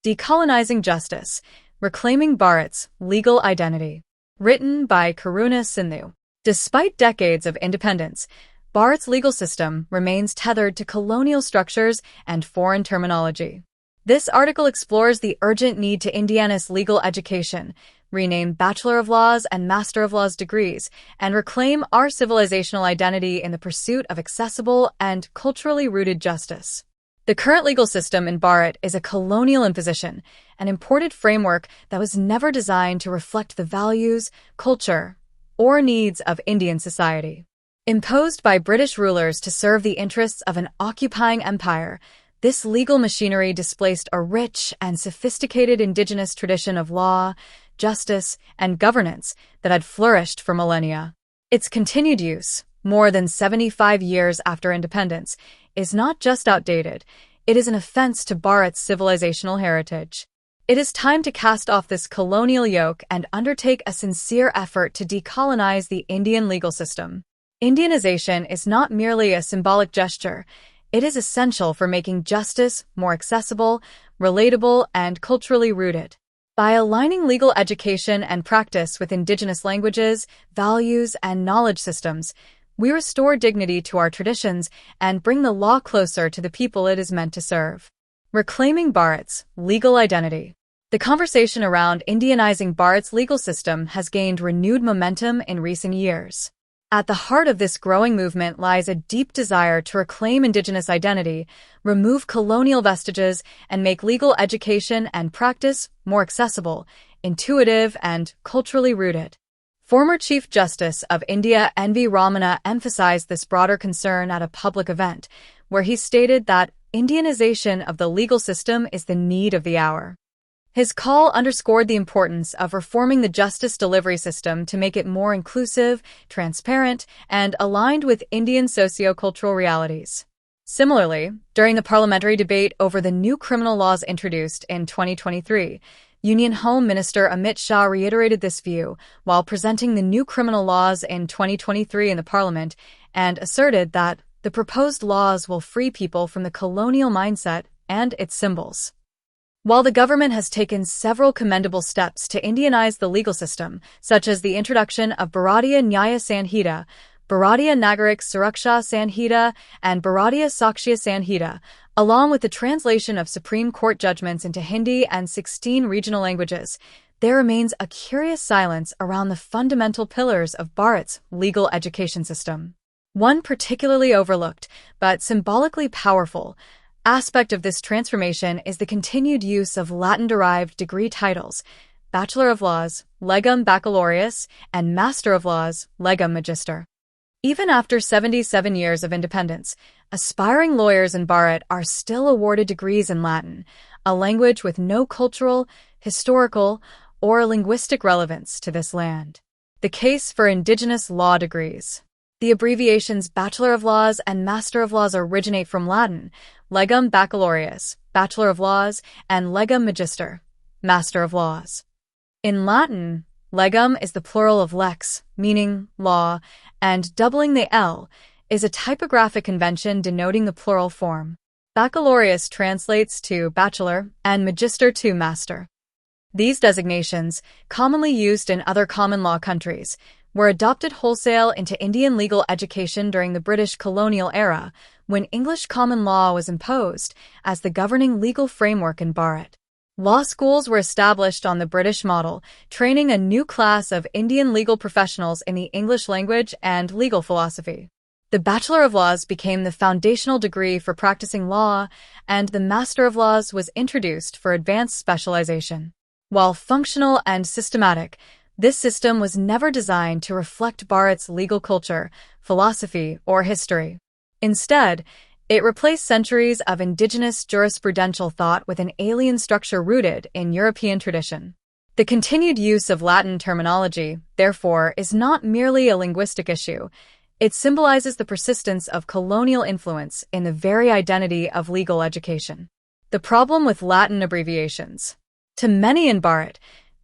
Decolonizing Justice, Reclaiming Bharat's Legal Identity. Written by Karuna Sindhu. Despite decades of independence, Bharat's legal system remains tethered to colonial structures and foreign terminology. This article explores the urgent need to indigenous legal education, rename Bachelor of Laws and Master of Laws degrees, and reclaim our civilizational identity in the pursuit of accessible and culturally rooted justice. The current legal system in Bharat is a colonial imposition, an imported framework that was never designed to reflect the values, culture, or needs of Indian society. Imposed by British rulers to serve the interests of an occupying empire, this legal machinery displaced a rich and sophisticated indigenous tradition of law, justice, and governance that had flourished for millennia. Its continued use, more than 75 years after independence, is not just outdated, it is an offense to Bharat's civilizational heritage. It is time to cast off this colonial yoke and undertake a sincere effort to decolonize the Indian legal system. Indianization is not merely a symbolic gesture, it is essential for making justice more accessible, relatable, and culturally rooted. By aligning legal education and practice with indigenous languages, values, and knowledge systems, we restore dignity to our traditions and bring the law closer to the people it is meant to serve. Reclaiming Bharat's legal identity. The conversation around Indianizing Bharat's legal system has gained renewed momentum in recent years. At the heart of this growing movement lies a deep desire to reclaim indigenous identity, remove colonial vestiges, and make legal education and practice more accessible, intuitive, and culturally rooted. Former Chief Justice of India N.V. Ramana emphasized this broader concern at a public event, where he stated that Indianization of the legal system is the need of the hour. His call underscored the importance of reforming the justice delivery system to make it more inclusive, transparent, and aligned with Indian socio-cultural realities. Similarly, during the parliamentary debate over the new criminal laws introduced in 2023, Union Home Minister Amit Shah reiterated this view while presenting the new criminal laws in 2023 in the parliament and asserted that the proposed laws will free people from the colonial mindset and its symbols. While the government has taken several commendable steps to Indianize the legal system, such as the introduction of Bharatiya Nyaya Sanhita, Bharatiya Nagarik Suraksha Sanhita, and Bharatiya Sakshya Sanhita, along with the translation of Supreme Court judgments into Hindi and 16 regional languages, there remains a curious silence around the fundamental pillars of Bharat's legal education system. One particularly overlooked, but symbolically powerful, aspect of this transformation is the continued use of Latin-derived degree titles, Bachelor of Laws, Legum Baccalaureus, and Master of Laws, Legum Magister. Even after 77 years of independence, aspiring lawyers in Bharat are still awarded degrees in Latin, a language with no cultural, historical, or linguistic relevance to this land. The case for indigenous law degrees. The abbreviations Bachelor of Laws and Master of Laws originate from Latin, Legum Baccalaureus, Bachelor of Laws, and Legum Magister, Master of Laws. In Latin, legum is the plural of lex, meaning law, and doubling the L is a typographic convention denoting the plural form. Baccalaureus translates to bachelor and magister to master. These designations, commonly used in other common law countries, were adopted wholesale into Indian legal education during the British colonial era, when English common law was imposed as the governing legal framework in Bharat. Law schools were established on the British model, training a new class of Indian legal professionals in the English language and legal philosophy. The Bachelor of Laws became the foundational degree for practicing law, and the Master of Laws was introduced for advanced specialization. While functional and systematic, this system was never designed to reflect Bharat's legal culture, philosophy, or history. Instead, it replaced centuries of indigenous jurisprudential thought with an alien structure rooted in European tradition. The continued use of Latin terminology, therefore, is not merely a linguistic issue. It symbolizes the persistence of colonial influence in the very identity of legal education. The problem with Latin abbreviations. To many in Bharat,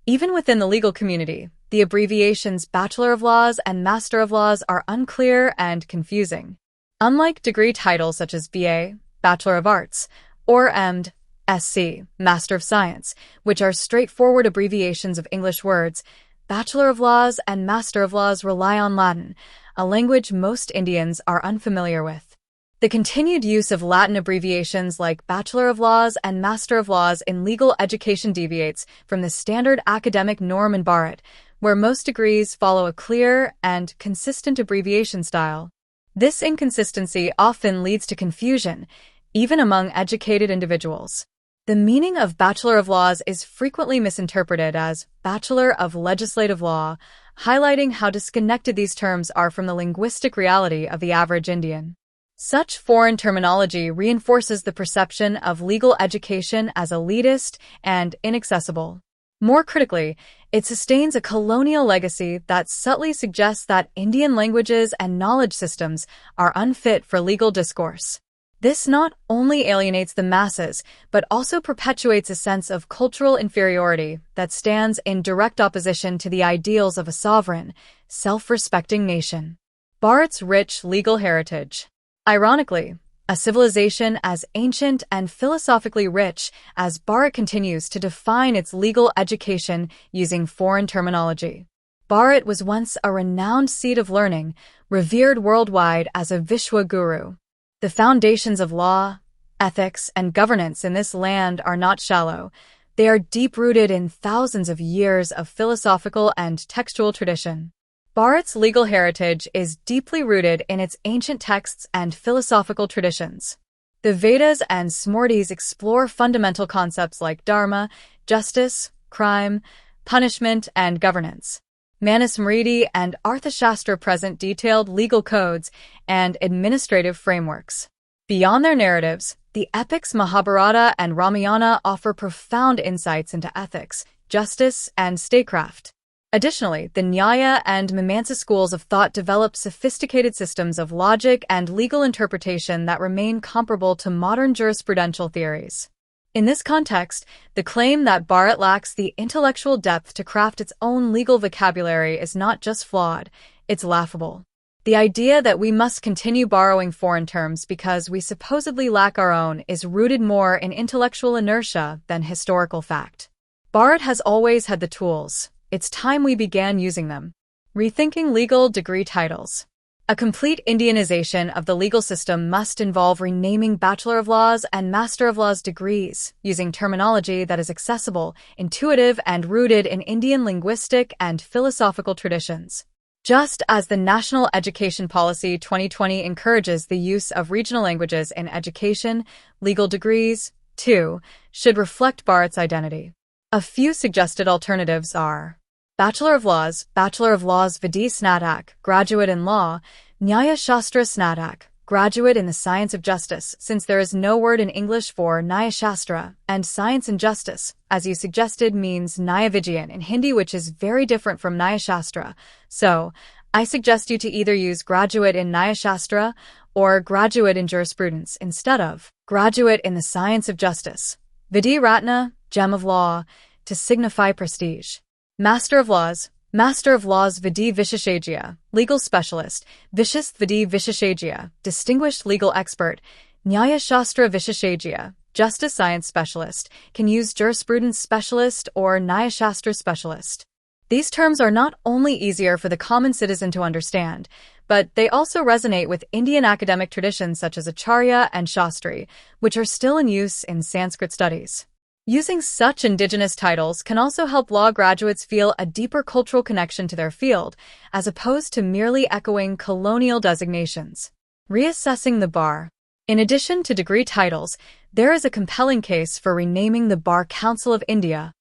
even within the legal community, the abbreviations Bachelor of Laws and Master of Laws are unclear and confusing. Unlike degree titles such as BA, Bachelor of Arts, or MD, SC, Master of Science, which are straightforward abbreviations of English words. Bachelor of Laws and Master of Laws rely on Latin, a language most Indians are unfamiliar with. The continued use of Latin abbreviations like Bachelor of Laws and Master of Laws in legal education deviates from the standard academic norm in Bharat, where most degrees follow a clear and consistent abbreviation style. This inconsistency often leads to confusion, even among educated individuals. The meaning of Bachelor of Laws is frequently misinterpreted as Bachelor of Legislative Law, highlighting how disconnected these terms are from the linguistic reality of the average Indian. Such foreign terminology reinforces the perception of legal education as elitist and inaccessible. More critically, it sustains a colonial legacy that subtly suggests that Indian languages and knowledge systems are unfit for legal discourse. This not only alienates the masses, but also perpetuates a sense of cultural inferiority that stands in direct opposition to the ideals of a sovereign, self-respecting nation. Bharat's rich legal heritage. Ironically, a civilization as ancient and philosophically rich as Bharat continues to define its legal education using foreign terminology. Bharat was once a renowned seat of learning, revered worldwide as a Vishwa Guru. The foundations of law, ethics, and governance in this land are not shallow. They are deep-rooted in thousands of years of philosophical and textual tradition. Bharat's legal heritage is deeply rooted in its ancient texts and philosophical traditions. The Vedas and Smritis explore fundamental concepts like Dharma, justice, crime, punishment, and governance. Manusmriti and Arthashastra present detailed legal codes and administrative frameworks. Beyond their narratives, the epics Mahabharata and Ramayana offer profound insights into ethics, justice, and statecraft. Additionally, the Nyaya and Mimamsa schools of thought develop sophisticated systems of logic and legal interpretation that remain comparable to modern jurisprudential theories. In this context, the claim that Bharat lacks the intellectual depth to craft its own legal vocabulary is not just flawed, it's laughable. The idea that we must continue borrowing foreign terms because we supposedly lack our own is rooted more in intellectual inertia than historical fact. Bharat has always had the tools. It's time we began using them. Rethinking legal degree titles. A complete Indianization of the legal system must involve renaming Bachelor of Laws and Master of Laws degrees, using terminology that is accessible, intuitive, and rooted in Indian linguistic and philosophical traditions. Just as the National Education Policy 2020 encourages the use of regional languages in education, legal degrees, too, should reflect Bharat's identity. A few suggested alternatives are Bachelor of Laws Vidhi Snatak, graduate in law, Nyaya Shastra Snatak, graduate in the science of justice, since there is no word in English for Nyaya Shastra, and science and justice, as you suggested, means Nyaya Vigyan in Hindi, which is very different from Nyaya Shastra. So, I suggest you to either use graduate in Nyaya Shastra or graduate in jurisprudence instead of graduate in the science of justice. Vidhi Ratna, gem of law, to signify prestige. Master of Laws Vidhi Visheshagya, legal specialist, Vishist Vidhi Visheshagya, distinguished legal expert, Nyaya Shastra Visheshagya, justice science specialist, can use jurisprudence specialist or Nyaya Shastra specialist. These terms are not only easier for the common citizen to understand, but they also resonate with Indian academic traditions such as Acharya and Shastri, which are still in use in Sanskrit studies. Using such indigenous titles can also help law graduates feel a deeper cultural connection to their field, as opposed to merely echoing colonial designations. Reassessing the bar. In addition to degree titles, there is a compelling case for renaming the Bar Council of India.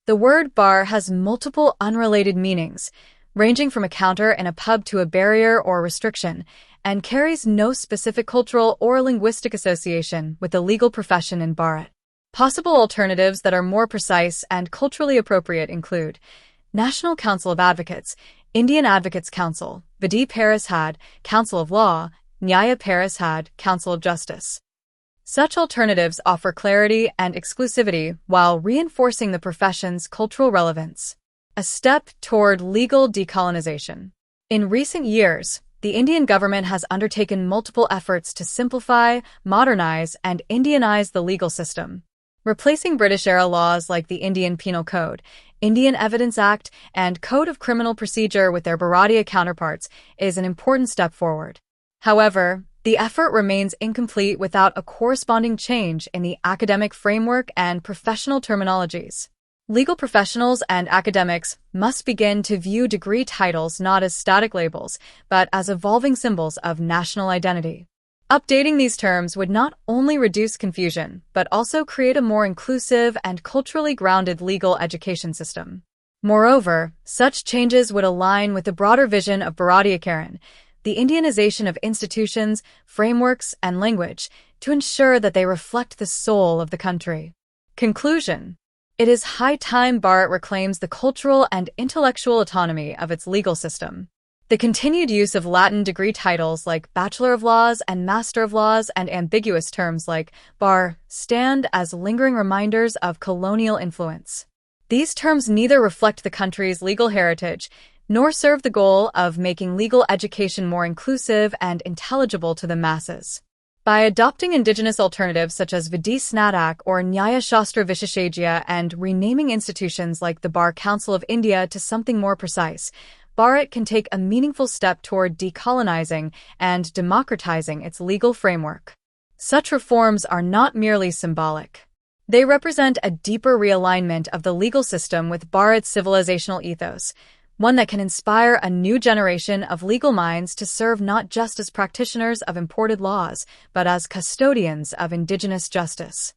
The word bar has multiple unrelated meanings, ranging from a counter in a pub to a barrier or restriction, and carries no specific cultural or linguistic association with the legal profession in Bharat. Possible alternatives that are more precise and culturally appropriate include National Council of Advocates, Indian Advocates Council, Vidhi Parishad, Council of Law, Nyaya Parishad, Council of Justice. Such alternatives offer clarity and exclusivity while reinforcing the profession's cultural relevance. A step toward legal decolonization. In recent years, the Indian government has undertaken multiple efforts to simplify, modernize, and Indianize the legal system. Replacing British-era laws like the Indian Penal Code, Indian Evidence Act, and Code of Criminal Procedure with their Bharatiya counterparts is an important step forward. However, the effort remains incomplete without a corresponding change in the academic framework and professional terminologies. Legal professionals and academics must begin to view degree titles not as static labels, but as evolving symbols of national identity. Updating these terms would not only reduce confusion, but also create a more inclusive and culturally grounded legal education system. Moreover, such changes would align with the broader vision of Bharatiya, the Indianization of institutions, frameworks, and language, to ensure that they reflect the soul of the country. Conclusion. It is high time Bharat reclaims the cultural and intellectual autonomy of its legal system. The continued use of Latin degree titles like Bachelor of Laws and Master of Laws and ambiguous terms like bar stand as lingering reminders of colonial influence. These terms neither reflect the country's legal heritage nor serve the goal of making legal education more inclusive and intelligible to the masses. By adopting indigenous alternatives such as Vidhi Snatak or Nyaya Shastra Visheshagya and renaming institutions like the Bar Council of India to something more precise, Bharat can take a meaningful step toward decolonizing and democratizing its legal framework. Such reforms are not merely symbolic. They represent a deeper realignment of the legal system with Bharat's civilizational ethos, one that can inspire a new generation of legal minds to serve not just as practitioners of imported laws, but as custodians of indigenous justice.